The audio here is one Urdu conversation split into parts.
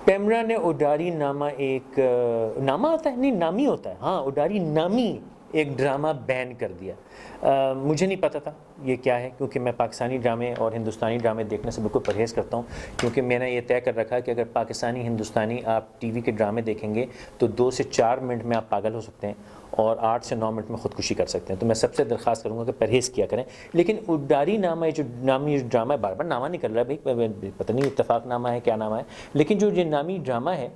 پیمرا نے اڈاری نامہ ایک نامہ ہوتا ہے نہیں نامی ہوتا ہے ہاں اڈاری نامی ایک ڈرامہ بین کر دیا. مجھے نہیں پتہ تھا یہ کیا ہے کیونکہ میں پاکستانی ڈرامے اور ہندوستانی ڈرامے دیکھنے سے بالکل پرہیز کرتا ہوں کیونکہ میں نے یہ طے کر رکھا کہ اگر پاکستانی ہندوستانی آپ ٹی وی کے ڈرامے دیکھیں گے تو 2 سے 4 منٹ میں آپ پاگل ہو سکتے ہیں اور 8 سے 9 منٹ میں خودکشی کر سکتے ہیں. تو میں سب سے درخواست کروں گا کہ پرہیز کیا کریں. لیکن اڈاری نامہ جو نامی ڈرامہ ہے بار بار نامہ نکل رہا ہے بھائی پتہ نہیں اتفاق نامہ ہے کیا نامہ ہے لیکن جو یہ نامی ڈرامہ ہے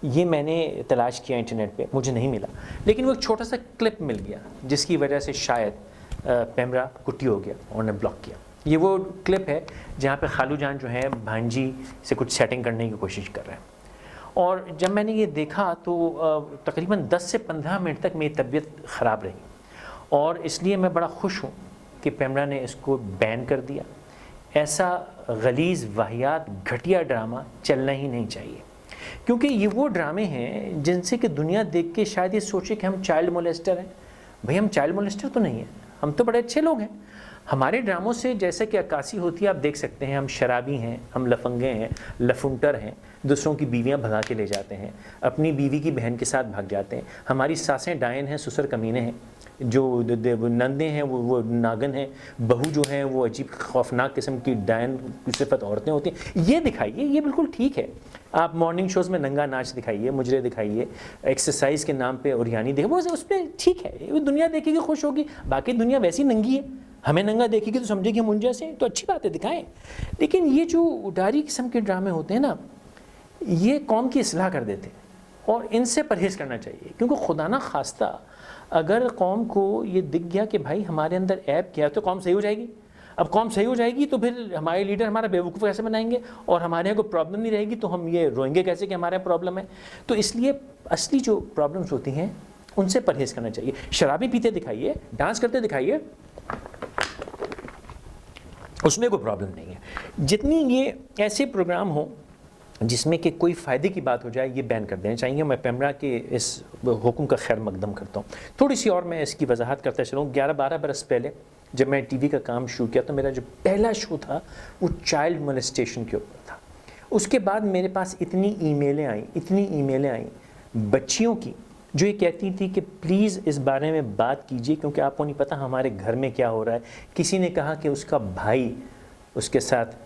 یہ میں نے تلاش کیا انٹرنیٹ پہ مجھے نہیں ملا لیکن وہ ایک چھوٹا سا کلپ مل گیا جس کی وجہ سے شاید پیمرا کٹی ہو گیا اور نے بلاک کیا. یہ وہ کلپ ہے جہاں پہ خالو جان جو ہے بھانجی سے کچھ سیٹنگ کرنے کی کوشش کر رہے ہیں اور جب میں نے یہ دیکھا تو تقریباً 10 سے 15 منٹ تک میری طبیعت خراب رہی اور اس لیے میں بڑا خوش ہوں کہ پیمرا نے اس کو بین کر دیا. ایسا غلیظ واہیات گھٹیا ڈرامہ چلنا ہی نہیں چاہیے کیونکہ یہ وہ ڈرامے ہیں جن سے کہ دنیا دیکھ کے شاید یہ سوچے کہ ہم چائلڈ مولیسٹر ہیں. بھئی ہم چائلڈ مولیسٹر تو نہیں ہیں, ہم تو بڑے اچھے لوگ ہیں. ہمارے ڈراموں سے جیسے کہ عکاسی ہوتی ہے آپ دیکھ سکتے ہیں, ہم شرابی ہیں, ہم لفنگے ہیں, لفنٹر ہیں, دوسروں کی بیویاں بھگا کے لے جاتے ہیں, اپنی بیوی کی بہن کے ساتھ بھاگ جاتے ہیں. ہماری ساسیں ڈائن ہیں, سسر کمینے ہیں, جو نندیں ہیں وہ ناگن ہیں, بہو جو ہیں وہ عجیب خوفناک قسم کی ڈائن صفت عورتیں ہوتی ہیں. یہ دکھائیے, یہ بالکل ٹھیک ہے. آپ مارننگ شوز میں ننگا ناچ دکھائیے, مجرے دکھائیے, ایکسرسائز کے نام پہ اوریانی دیکھیں, وہ اس پہ ٹھیک ہے, وہ دنیا دیکھے گی خوش ہوگی. باقی دنیا ویسی ننگی ہے, ہمیں ننگا دیکھے گی تو سمجھے کہ ہم ان جیسے ہیں, تو اچھی بات ہے دکھائیں. لیکن یہ جو اڈاری قسم کے ڈرامے ہوتے ہیں نا یہ قوم کی اصلاح کر دیتے ہیں اور ان سے پرہیز کرنا چاہیے کیونکہ خدا نہ خواستہ اگر قوم کو یہ دکھ گیا کہ بھائی ہمارے اندر عیب کیا ہے تو قوم صحیح ہو جائے گی. اب قوم صحیح ہو جائے گی تو پھر ہمارے لیڈر ہمارا بیوقوف کیسے بنائیں گے اور ہمارے یہاں کوئی پرابلم نہیں رہے گی تو ہم یہ روئیں گے کیسے کہ ہمارے یہاں پرابلم ہے. تو اس لیے اصلی جو پرابلمس ہوتی ہیں ان سے پرہیز کرنا چاہیے. شرابی پیتے دکھائیے, ڈانس کرتے دکھائیے, اس میں کوئی پرابلم نہیں ہے. جتنی یہ ایسے پروگرام ہوں جس میں کہ کوئی فائدے کی بات ہو جائے یہ بین کر دینا چاہیے. میں پیمرا کے اس حکم کا خیر مقدم کرتا ہوں. تھوڑی سی اور میں اس کی وضاحت کرتا چلوں. 11-12 برس پہلے جب میں ٹی وی کا کام شروع کیا تو میرا جو پہلا شو تھا وہ چائلڈ مولیسٹیشن کے اوپر تھا. اس کے بعد میرے پاس اتنی ای میلیں آئیں بچیوں کی جو یہ کہتی تھی کہ پلیز اس بارے میں بات کیجیے کیونکہ آپ کو نہیں پتہ ہمارے گھر میں کیا ہو رہا ہے. کسی نے کہا کہ اس کا بھائی اس کے ساتھ,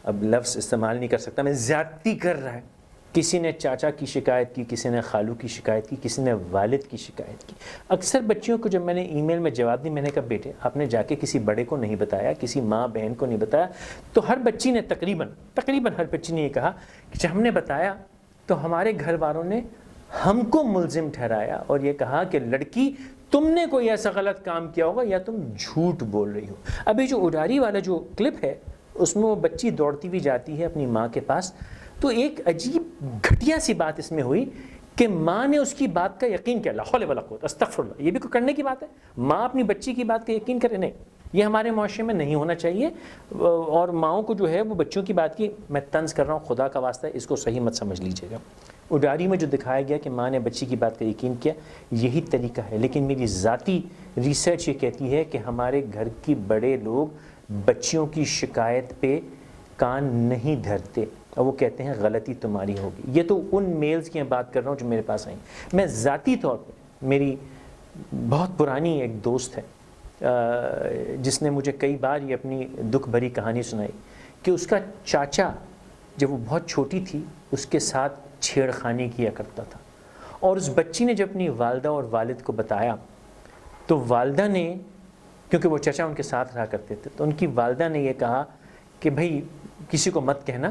اب لفظ استعمال نہیں کر سکتا میں, زیادتی کر رہا ہے. کسی نے چاچا کی شکایت کی, کسی نے خالو کی شکایت کی, کسی نے والد کی شکایت کی. اکثر بچیوں کو جب میں نے ای میل میں جواب دی میں نے کہا بیٹے آپ نے جا کے کسی بڑے کو نہیں بتایا, کسی ماں بہن کو نہیں بتایا. تو ہر بچی نے تقریباً ہر بچی نے یہ کہا کہ جب ہم نے بتایا تو ہمارے گھر والوں نے ہم کو ملزم ٹھہرایا اور یہ کہا کہ لڑکی تم نے کوئی ایسا غلط کام کیا ہوگا یا تم جھوٹ بول رہی ہو. ابھی جو اڈاری والا جو کلپ ہے اس میں وہ بچی دوڑتی ہوئی جاتی ہے اپنی ماں کے پاس, تو ایک عجیب گھٹیا سی بات اس میں ہوئی کہ ماں نے اس کی بات کا یقین کیا. لا حول ولا قوت استغفر اللہ, یہ بھی کوئی کرنے کی بات ہے؟ ماں اپنی بچی کی بات کا یقین کرے؟ نہیں, یہ ہمارے معاشرے میں نہیں ہونا چاہیے. اور ماؤں کو جو ہے وہ بچوں کی بات کی, میں طنز کر رہا ہوں خدا کا واسطہ اس کو صحیح مت سمجھ لیجیے گا. اڈاری میں جو دکھایا گیا کہ ماں نے بچی کی بات کا یقین کیا یہی طریقہ ہے. لیکن میری ذاتی ریسرچ یہ کہتی ہے کہ ہمارے گھر کی بڑے لوگ بچیوں کی شکایت پہ کان نہیں دھرتے اور وہ کہتے ہیں غلطی تمہاری ہوگی. یہ تو ان میلز کی میں بات کر رہا ہوں جو میرے پاس آئیں. میں ذاتی طور پہ, میری بہت پرانی ایک دوست ہے جس نے مجھے کئی بار یہ اپنی دکھ بھری کہانی سنائی کہ اس کا چاچا جب وہ بہت چھوٹی تھی اس کے ساتھ چھیڑخانی کیا کرتا تھا. اور اس بچی نے جب اپنی والدہ اور والد کو بتایا تو والدہ نے, کیونکہ وہ چچا ان کے ساتھ رہا کرتے تھے, تو ان کی والدہ نے یہ کہا کہ بھئی کسی کو مت کہنا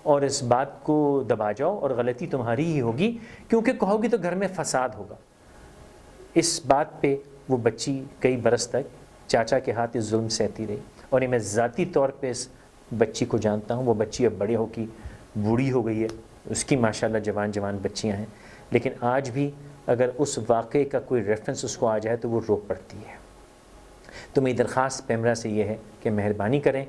اور اس بات کو دبا جاؤ اور غلطی تمہاری ہی ہوگی کیونکہ کہو گی تو گھر میں فساد ہوگا. اس بات پہ وہ بچی کئی برس تک چاچا کے ہاتھ ظلم سہتی رہی. اور یہ میں ذاتی طور پہ اس بچی کو جانتا ہوں. وہ بچی اب بڑے ہو کی بوڑھی ہو گئی ہے, اس کی ماشاءاللہ جوان بچیاں ہیں, لیکن آج بھی اگر اس واقعے کا کوئی ریفرنس اس کو آ جائے تو وہ رو پڑتی ہے. تو میری درخواست پیمرا سے یہ ہے کہ مہربانی کریں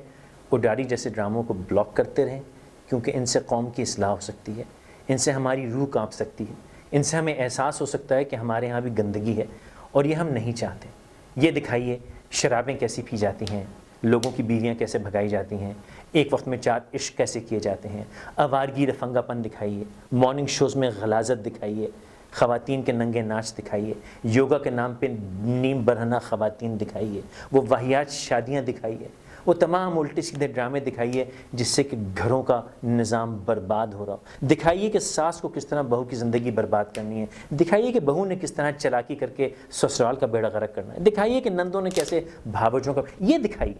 اڈاری جیسے ڈراموں کو بلاک کرتے رہیں کیونکہ ان سے قوم کی اصلاح ہو سکتی ہے, ان سے ہماری روح کانپ سکتی ہے, ان سے ہمیں احساس ہو سکتا ہے کہ ہمارے ہاں بھی گندگی ہے اور یہ ہم نہیں چاہتے. یہ دکھائیے شرابیں کیسی پی جاتی ہیں, لوگوں کی بیویاں کیسے بھگائی جاتی ہیں، ایک وقت میں 4 عشق کیسے کیے جاتے ہیں، آوارگی رفنگا پن دکھائیے، مارننگ شوز میں غلاظت دکھائیے، خواتین کے ننگے ناچ دکھائیے، یوگا کے نام پہ نیم برہنہ خواتین دکھائیے، وہ واہیات شادیاں دکھائیے، وہ تمام الٹے سیدھے ڈرامے دکھائیے جس سے کہ گھروں کا نظام برباد ہو رہا ہو، دکھائیے کہ ساس کو کس طرح بہو کی زندگی برباد کرنی ہے، دکھائیے کہ بہو نے کس طرح چلاکی کر کے سسرال کا بیڑا غرق کرنا ہے، دکھائیے کہ نندوں نے کیسے بھاوجوں کا، یہ دکھائیے،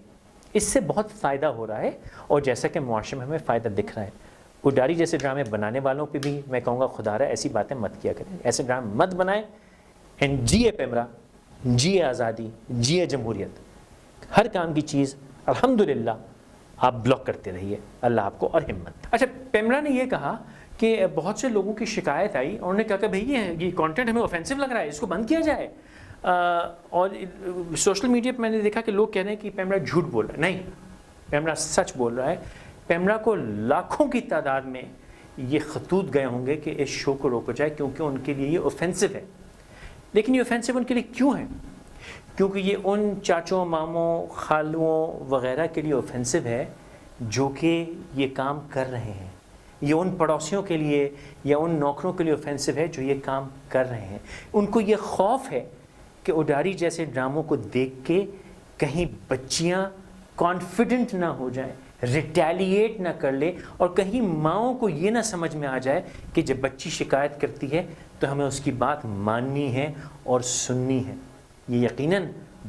اس سے بہت فائدہ ہو رہا ہے اور جیسا کہ معاشرے میں ہمیں فائدہ دکھ رہا ہے۔ اڈاری جیسے ڈرامے بنانے والوں پہ بھی میں کہوں گا خدا رہا ایسی باتیں مت کیا کریں، ایسے ڈرامے مت بنائیں، اینڈ جیے پیمرا، جیے آزادی، جیے جمہوریت، ہر کام کی چیز الحمدللہ آپ بلاک کرتے رہیے، اللہ آپ کو اور ہمت۔ اچھا، پیمرا نے یہ کہا کہ بہت سے لوگوں کی شکایت آئی اور انہوں نے کہا کہ بھئی یہ کانٹینٹ ہمیں اوفینسو لگ رہا ہے، اس کو بند کیا جائے، اور سوشل میڈیا پہ میں نے دیکھا کہ لوگ کہہ رہے ہیں کہ پیمرا جھوٹ بول رہا ہے، نہیں، پیمرا سچ بول رہا ہے۔ پیمرا کو لاکھوں کی تعداد میں یہ خطوط گئے ہوں گے کہ اس شو کو روکا جائے کیونکہ ان کے لیے یہ اوفینسو ہے، لیکن یہ اوفینسو ان کے لیے کیوں ہے؟ کیونکہ یہ ان چاچوں، ماموں، خالوں وغیرہ کے لیے اوفینسو ہے جو کہ یہ کام کر رہے ہیں، یہ ان پڑوسیوں کے لیے یا ان نوکروں کے لیے اوفینسو ہے جو یہ کام کر رہے ہیں۔ ان کو یہ خوف ہے کہ اڈاری جیسے ڈراموں کو دیکھ کے کہیں بچیاں کانفیڈنٹ نہ ہو جائیں، ریٹیلیٹ نہ کر لے، اور کہیں ماؤں کو یہ نہ سمجھ میں آ جائے کہ جب بچی شکایت کرتی ہے تو ہمیں اس کی بات ماننی ہے اور سننی ہے۔ یہ یقیناً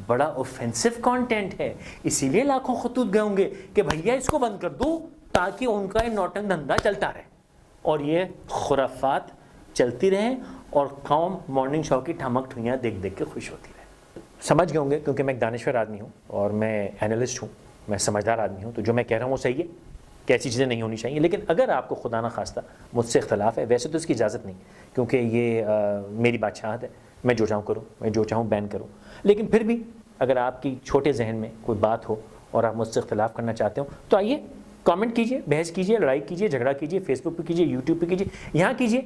بڑا اوفینسو کانٹینٹ ہے، اسی لیے لاکھوں خطوط گئے ہوں گے کہ بھیا اس کو بند کر دو تاکہ ان کا یہ نوٹنگ دھندا چلتا رہے اور یہ خرافات چلتی رہیں اور قوم مارننگ شو کی ٹھمک ٹھوئیاں دیکھ دیکھ کے خوش ہوتی رہے۔ سمجھ گئے ہوں گے کیونکہ میں ایک دانشور آدمی ہوں اور میں اینالسٹ ہوں، میں سمجھدار آدمی ہوں، تو جو میں کہہ رہا ہوں وہ صحیح ہے کہ ایسی چیزیں نہیں ہونی چاہیے، لیکن اگر آپ کو خدا نہ خواستہ مجھ سے اختلاف ہے، ویسے تو اس کی اجازت نہیں کیونکہ یہ میری بادشاہت ہے، میں جو چاہوں کروں، میں جو چاہوں بین کروں، لیکن پھر بھی اگر آپ کی چھوٹے ذہن میں کوئی بات ہو اور آپ مجھ سے اختلاف کرنا چاہتے ہو تو آئیے کامنٹ کیجئے، بحث کیجئے، لڑائی کیجئے، جھگڑا کیجئے، فیس بک پہ کیجئے، یوٹیوب پہ کیجئے، یہاں کیجئے،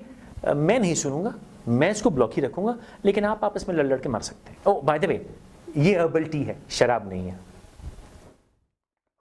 میں نہیں سنوں گا، میں اس کو بلاک ہی رکھوں گا، لیکن آپ آپس میں لڑ لڑ کے مر سکتے ہیں۔ او بائی دا وے، یہ ہربل ٹی ہے، شراب نہیں ہے۔